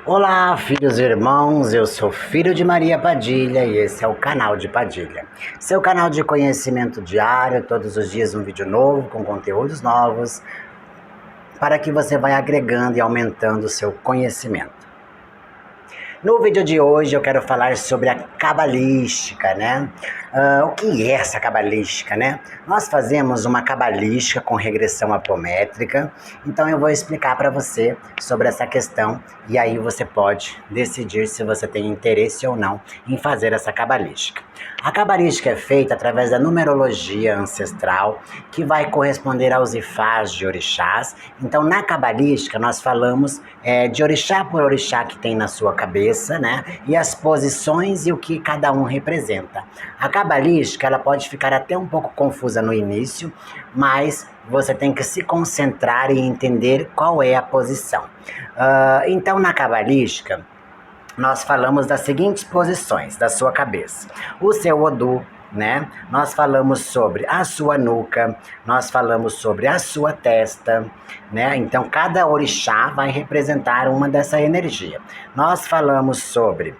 Olá, filhos e irmãos, eu sou filho de Maria Padilha e esse é o canal de Padilha. Seu canal de conhecimento diário, todos os dias um vídeo novo com conteúdos novos, para que você vá agregando e aumentando o seu conhecimento. No vídeo de hoje eu quero falar sobre a cabalística, né? O que é essa cabalística, né? Nós fazemos uma cabalística com regressão apométrica, então eu vou explicar para você sobre essa questão e aí você pode decidir se você tem interesse ou não em fazer essa cabalística. A cabalística é feita através da numerologia ancestral, que vai corresponder aos ifás de orixás. Então, na cabalística, nós falamos de orixá por orixá que tem na sua cabeça, né? E as posições e o que cada um representa. A cabalística, ela pode ficar até um pouco confusa no início, mas você tem que se concentrar e entender qual é a posição. Então, na cabalística, nós falamos das seguintes posições da sua cabeça. O seu Odu, né? Nós falamos sobre a sua nuca, nós falamos sobre a sua testa, né? Então, cada orixá vai representar uma dessa energia. Nós falamos sobre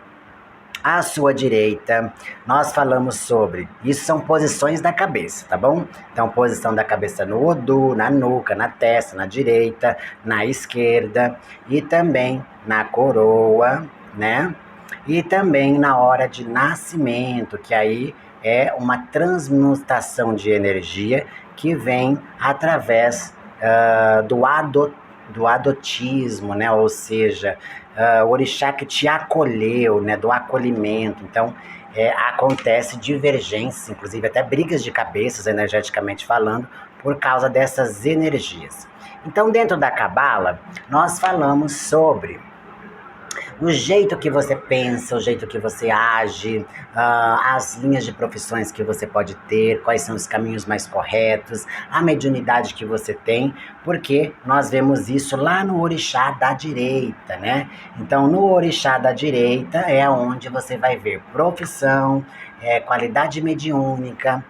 a sua direita, nós falamos sobre, isso são posições da cabeça, tá bom? Então, posição da cabeça no Odu, na nuca, na testa, na direita, na esquerda e também na coroa, né? E também na hora de nascimento, que aí é uma transmutação de energia que vem através do adotismo, né? Ou seja, o orixá que te acolheu, né? Do acolhimento. Então, acontece divergências, inclusive até brigas de cabeças, energeticamente falando, por causa dessas energias. Então, dentro da Cabala, nós falamos sobre o jeito que você pensa, o jeito que você age, as linhas de profissões que você pode ter, quais são os caminhos mais corretos, a mediunidade que você tem, porque nós vemos isso lá no orixá da direita, né? Então, no orixá da direita é onde você vai ver profissão, qualidade mediúnica,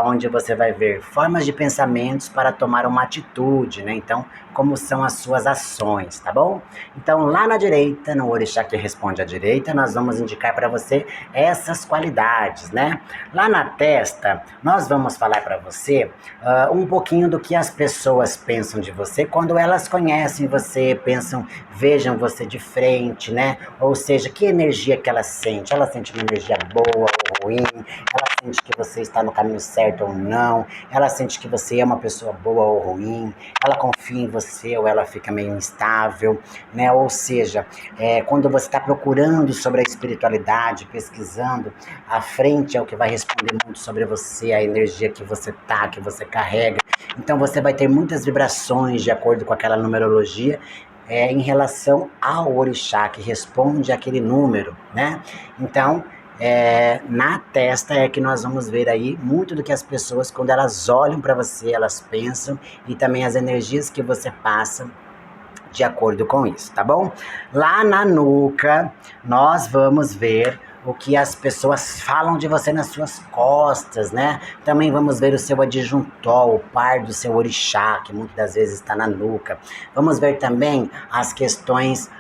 onde você vai ver formas de pensamentos para tomar uma atitude, né? Então, como são as suas ações, tá bom? Então, lá na direita, no orixá que responde à direita, nós vamos indicar para você essas qualidades, né? Lá na testa, nós vamos falar para você um pouquinho do que as pessoas pensam de você quando elas conhecem você, pensam, vejam você de frente, né? Ou seja, que energia que ela sente? Ela sente uma energia boa ou ruim? Ela sente que você está no caminho certo ou não? Ela sente que você é uma pessoa boa ou ruim? Ela confia em você ou ela fica meio instável, né? Ou seja, quando você está procurando sobre a espiritualidade, pesquisando, a frente é o que vai responder muito sobre você, a energia que você tá, que você carrega. Então você vai ter muitas vibrações de acordo com aquela numerologia, em relação ao orixá que responde àquele número, né? Então, na testa é que nós vamos ver aí muito do que as pessoas, quando elas olham para você, elas pensam, e também as energias que você passa de acordo com isso, tá bom? Lá na nuca, nós vamos ver o que as pessoas falam de você nas suas costas, né? Também vamos ver o seu adjuntol, o par do seu orixá, que muitas das vezes está na nuca. Vamos ver também as questões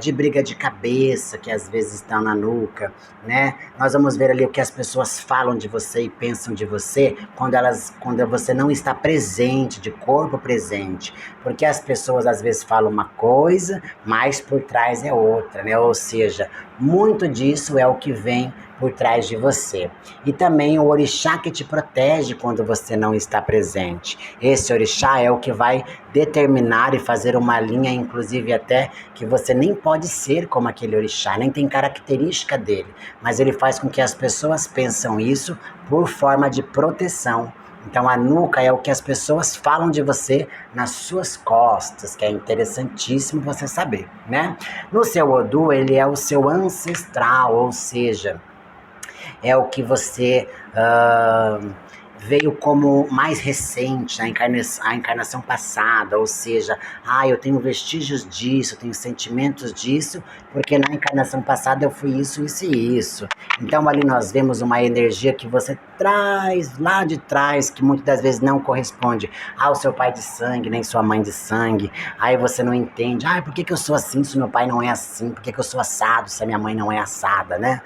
de briga de cabeça, que às vezes estão na nuca, né? Nós vamos ver ali o que as pessoas falam de você e pensam de você quando você não está presente, de corpo presente, porque as pessoas às vezes falam uma coisa, mas por trás é outra, né? Ou seja, muito disso é o que vem por trás de você. E também o orixá que te protege quando você não está presente. Esse orixá é o que vai determinar e fazer uma linha, inclusive até que você nem pode ser como aquele orixá, nem tem característica dele, mas ele faz com que as pessoas pensam isso por forma de proteção. Então a nuca é o que as pessoas falam de você nas suas costas, que é interessantíssimo você saber, né? No seu Odu, ele é o seu ancestral, ou seja, é o que você veio como mais recente, a encarnação passada, ou seja, eu tenho vestígios disso, eu tenho sentimentos disso, porque na encarnação passada eu fui isso, isso e isso. Então ali nós vemos uma energia que você traz lá de trás, que muitas das vezes não corresponde ao seu pai de sangue, nem sua mãe de sangue. Aí você não entende, por que eu sou assim se meu pai não é assim? Por que eu sou assado se a minha mãe não é assada, né?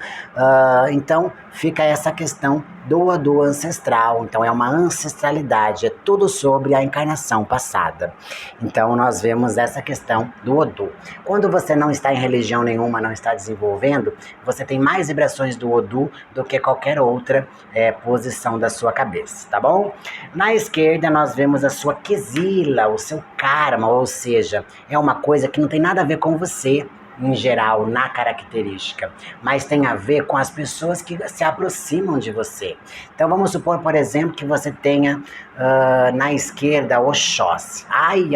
Então fica essa questão do ancestral. Então é uma ancestralidade, é tudo sobre a encarnação passada. Então nós vemos essa questão do Odu. Quando você não está em religião nenhuma, não está desenvolvendo, você tem mais vibrações do Odu do que qualquer outra posição da sua cabeça, tá bom? Na esquerda nós vemos a sua quesila, o seu karma, ou seja, é uma coisa que não tem nada a ver com você, em geral, na característica, mas tem a ver com as pessoas que se aproximam de você. Então vamos supor, por exemplo, que você tenha na esquerda Oxóssi. Aí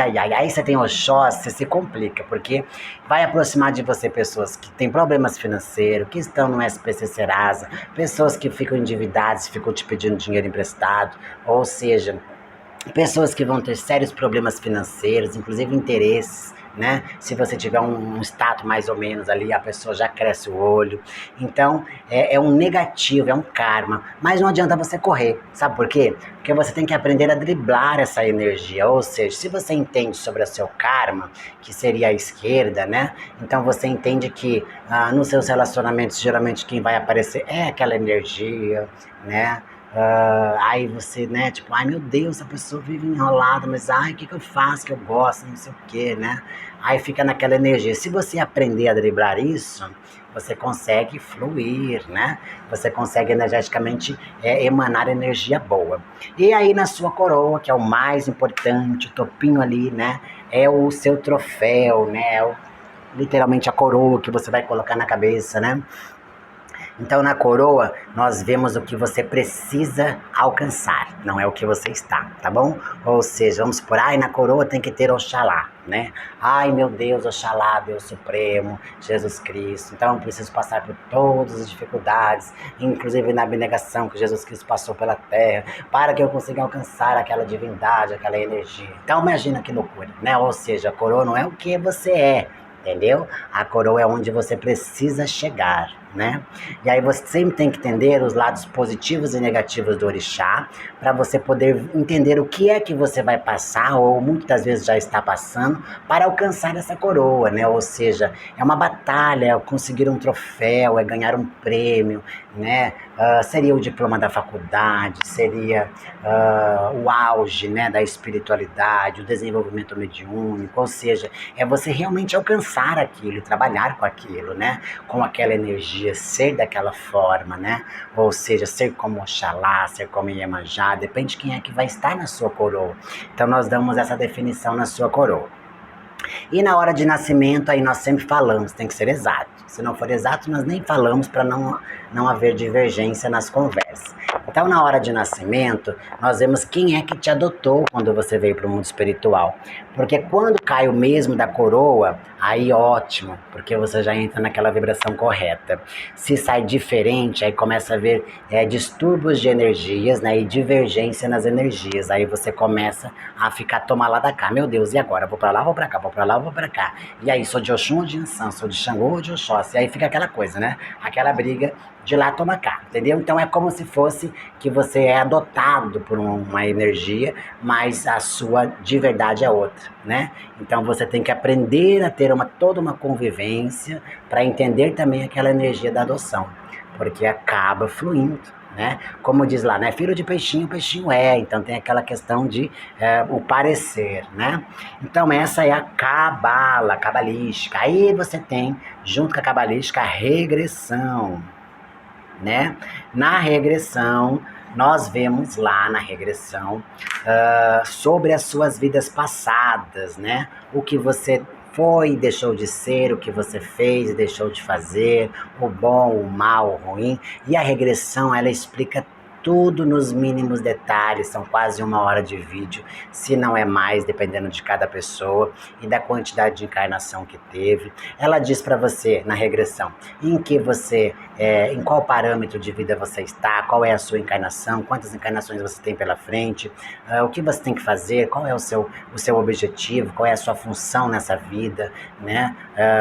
você tem Oxóssi, se complica, porque vai aproximar de você pessoas que têm problemas financeiros, que estão no SPC Serasa, pessoas que ficam endividadas, ficam te pedindo dinheiro emprestado, ou seja, pessoas que vão ter sérios problemas financeiros, inclusive interesses, né? Se você tiver um status mais ou menos ali, a pessoa já cresce o olho. Então, é um negativo, é um karma. Mas não adianta você correr. Sabe por quê? Porque você tem que aprender a driblar essa energia. Ou seja, se você entende sobre o seu karma, que seria a esquerda, né? Então você entende que nos seus relacionamentos, geralmente quem vai aparecer é aquela energia, né? Aí você, né, tipo, meu Deus, a pessoa vive enrolada, mas o que eu faço que eu gosto, não sei o que, né? Aí fica naquela energia. Se você aprender a driblar isso, você consegue fluir, né? Você consegue energeticamente emanar energia boa. E aí na sua coroa, que é o mais importante, o topinho ali, né? É o seu troféu, né? Literalmente a coroa que você vai colocar na cabeça, né? Então, na coroa, nós vemos o que você precisa alcançar, não é o que você está, tá bom? Ou seja, vamos supor, na coroa tem que ter Oxalá, né? Meu Deus, Oxalá, Deus Supremo, Jesus Cristo. Então, eu preciso passar por todas as dificuldades, inclusive na abnegação que Jesus Cristo passou pela terra, para que eu consiga alcançar aquela divindade, aquela energia. Então, imagina que loucura, né? Ou seja, a coroa não é o que você é, entendeu? A coroa é onde você precisa chegar, né? E aí você sempre tem que entender os lados positivos e negativos do orixá, para você poder entender o que é que você vai passar, ou muitas vezes já está passando, para alcançar essa coroa, né? Ou seja, é uma batalha, é conseguir um troféu, é ganhar um prêmio, né? Seria o diploma da faculdade, seria o auge, né, da espiritualidade, o desenvolvimento mediúnico, ou seja, é você realmente alcançar aquilo, trabalhar com aquilo, né, com aquela energia, ser daquela forma, né, ou seja, ser como Oxalá, ser como Iemanjá, depende de quem é que vai estar na sua coroa. Então nós damos essa definição na sua coroa. E na hora de nascimento, aí nós sempre falamos, tem que ser exato. Se não for exato, nós nem falamos para não haver divergência nas conversas. Então, na hora de nascimento, nós vemos quem é que te adotou quando você veio para o mundo espiritual. Porque quando cai o mesmo da coroa, aí ótimo, porque você já entra naquela vibração correta. Se sai diferente, aí começa a haver distúrbios de energias, né, e divergência nas energias. Aí você começa a ficar tomar lá da cá. Meu Deus, e agora? Vou para lá, vou para cá, vou para lá, vou para cá. E aí, sou de Oxum ou de Ansan? Sou de Xangô ou de Oxóssi? E aí fica aquela coisa, né? Aquela briga de lá toma cá, entendeu? Então é como se fosse que você é adotado por uma energia, mas a sua de verdade é outra, né? Então você tem que aprender a ter toda uma convivência para entender também aquela energia da adoção, porque acaba fluindo, né? Como diz lá, né? Filho de peixinho, peixinho é. Então tem aquela questão de o parecer, né? Então essa é a cabala, cabalística. Aí você tem, junto com a cabalística, a regressão, né? Na regressão, nós vemos lá na regressão sobre as suas vidas passadas, né? O que você foi e deixou de ser, o que você fez e deixou de fazer, o bom, o mal, o ruim. E a regressão, ela explica tudo nos mínimos detalhes, são quase 1 hora de vídeo, se não é mais, dependendo de cada pessoa e da quantidade de encarnação que teve. Ela diz para você, na regressão, em qual parâmetro de vida você está, qual é a sua encarnação, quantas encarnações você tem pela frente, o que você tem que fazer, qual é o seu objetivo, qual é a sua função nessa vida, né?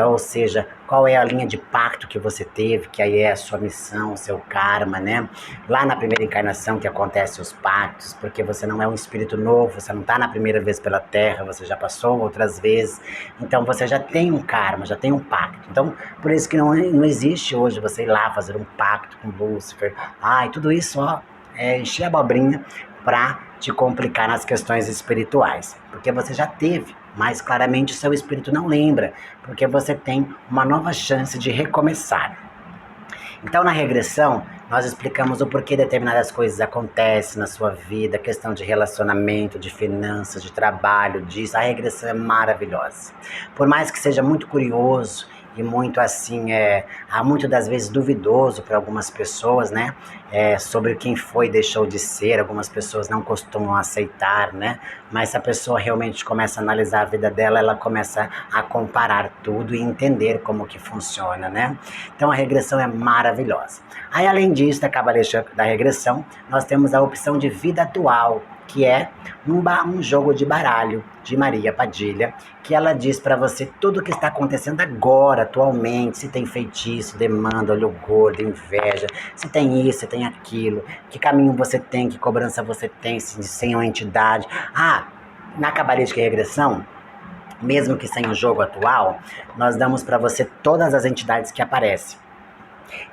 Ou seja, qual é a linha de pacto que você teve, que aí é a sua missão, o seu karma, né? Lá na primeira encarnação que acontecem os pactos, porque você não é um espírito novo, você não está na primeira vez pela Terra, você já passou outras vezes, então você já tem um karma, já tem um pacto. Então, por isso que não existe hoje você ir lá fazer um pacto com Lúcifer. E tudo isso, é encher a abobrinha para te complicar nas questões espirituais, porque você já teve, mas claramente o seu espírito não lembra, porque você tem uma nova chance de recomeçar. Então, na regressão, nós explicamos o porquê determinadas coisas acontecem na sua vida, questão de relacionamento, de finanças, de trabalho, disso. A regressão é maravilhosa. Por mais que seja muito curioso e muito assim, muitas das vezes duvidoso para algumas pessoas, né? Sobre quem foi e deixou de ser, algumas pessoas não costumam aceitar, né? Mas se a pessoa realmente começa a analisar a vida dela, ela começa a comparar tudo e entender como que funciona, né? Então a regressão é maravilhosa. Aí, além disso, da cabalística da regressão, nós temos a opção de vida atual, que é um jogo de baralho de Maria Padilha, que ela diz para você tudo o que está acontecendo agora, atualmente, se tem feitiço, demanda, olho gordo, inveja, se tem isso, se tem aquilo, que caminho você tem, que cobrança você tem, sem uma entidade. Na cabalística e regressão, mesmo que sem o jogo atual, nós damos para você todas as entidades que aparecem.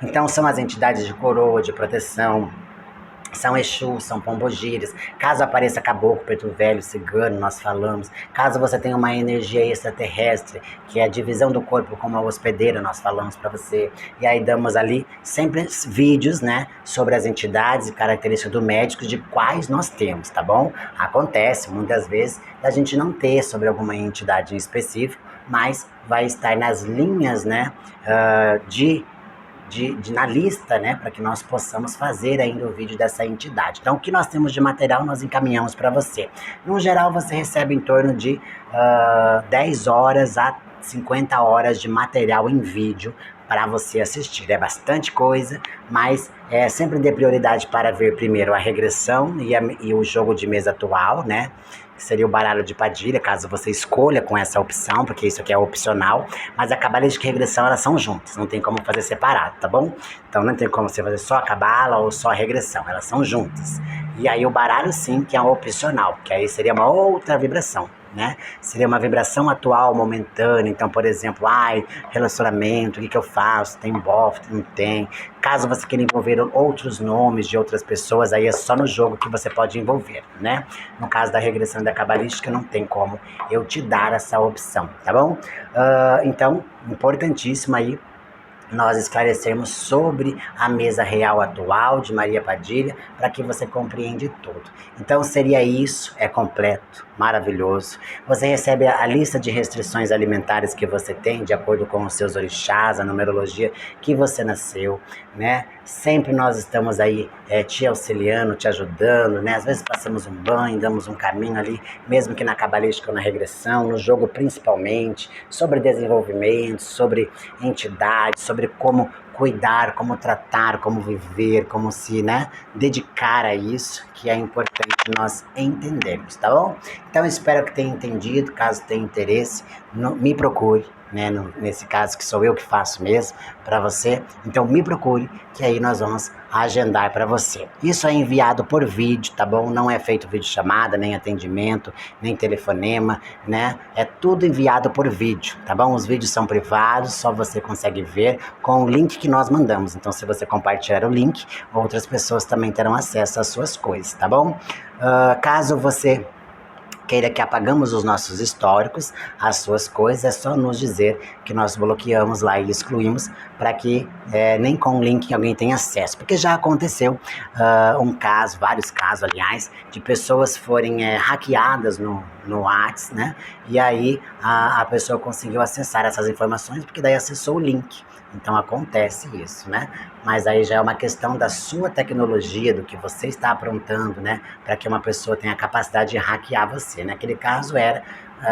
Então são as entidades de coroa, de proteção, são Exus, são Pombogires. Caso apareça caboclo, preto velho, cigano, nós falamos. Caso você tenha uma energia extraterrestre, que é a divisão do corpo como a hospedeira, nós falamos para você. E aí damos ali sempre vídeos, né, sobre as entidades e características do médico, de quais nós temos, tá bom? Acontece muitas vezes da gente não ter sobre alguma entidade em específico, mas vai estar nas linhas, né, na lista, né, para que nós possamos fazer ainda o vídeo dessa entidade. Então, o que nós temos de material, nós encaminhamos para você. No geral, você recebe em torno de 10 horas a 50 horas de material em vídeo para você assistir. É bastante coisa, mas sempre dê prioridade para ver primeiro a regressão e o jogo de mesa atual, né? Que seria o baralho de Padilha, caso você escolha com essa opção, porque isso aqui é opcional, mas a cabalística e a regressão, elas são juntas, não tem como fazer separado, tá bom? Então não tem como você fazer só a cabala ou só a regressão, elas são juntas. E aí o baralho sim, que é opcional, que aí seria uma outra vibração, né? Seria uma vibração atual, momentânea. Então, por exemplo, relacionamento, o que eu faço? Tem bofe, não tem? Caso você queira envolver outros nomes de outras pessoas, aí é só no jogo que você pode envolver, né? No caso da regressão da cabalística, não tem como eu te dar essa opção, tá bom? Então, importantíssimo aí nós esclarecermos sobre a mesa real atual de Maria Padilha, para que você compreenda tudo. Então seria isso, é completo, maravilhoso. Você recebe a lista de restrições alimentares que você tem, de acordo com os seus orixás, a numerologia que você nasceu, né? Sempre nós estamos aí te auxiliando, te ajudando, né? Às vezes passamos um banho, damos um caminho ali, mesmo que na cabalística ou na regressão, no jogo principalmente, sobre desenvolvimento, sobre entidade, sobre como cuidar, como tratar, como viver, como se, né, dedicar a isso, que é importante nós entendermos, tá bom? Então espero que tenha entendido. Caso tenha interesse, me procure, né, nesse caso que sou eu que faço mesmo para você, então me procure, que aí nós vamos agendar para você. Isso é enviado por vídeo, tá bom? Não é feito vídeo chamada, nem atendimento, nem telefonema, né? É tudo enviado por vídeo, tá bom? Os vídeos são privados, só você consegue ver com o link que nós mandamos. Então, se você compartilhar o link, outras pessoas também terão acesso às suas coisas, tá bom? Caso você queira que apagamos os nossos históricos, as suas coisas, é só nos dizer que nós bloqueamos lá e excluímos para que nem com o link alguém tenha acesso. Porque já aconteceu um caso, vários casos, aliás, de pessoas forem hackeadas no WhatsApp, né? E aí a pessoa conseguiu acessar essas informações porque daí acessou o link. Então acontece isso, né? Mas aí já é uma questão da sua tecnologia, do que você está aprontando, né? Para que uma pessoa tenha a capacidade de hackear você. Naquele caso era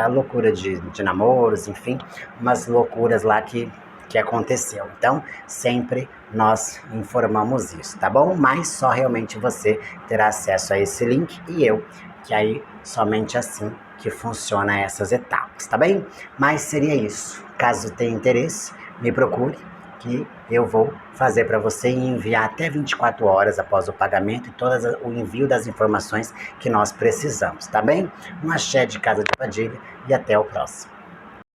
loucura de namoros, enfim, umas loucuras lá que aconteceu. Então, sempre nós informamos isso, tá bom? Mas só realmente você terá acesso a esse link e eu, que aí somente assim que funciona essas etapas, tá bem? Mas seria isso. Caso tenha interesse, me procure, que eu vou fazer para você e enviar até 24 horas após o pagamento e todo o envio das informações que nós precisamos, tá bem? Um axé de Casa de Padilha e até o próximo.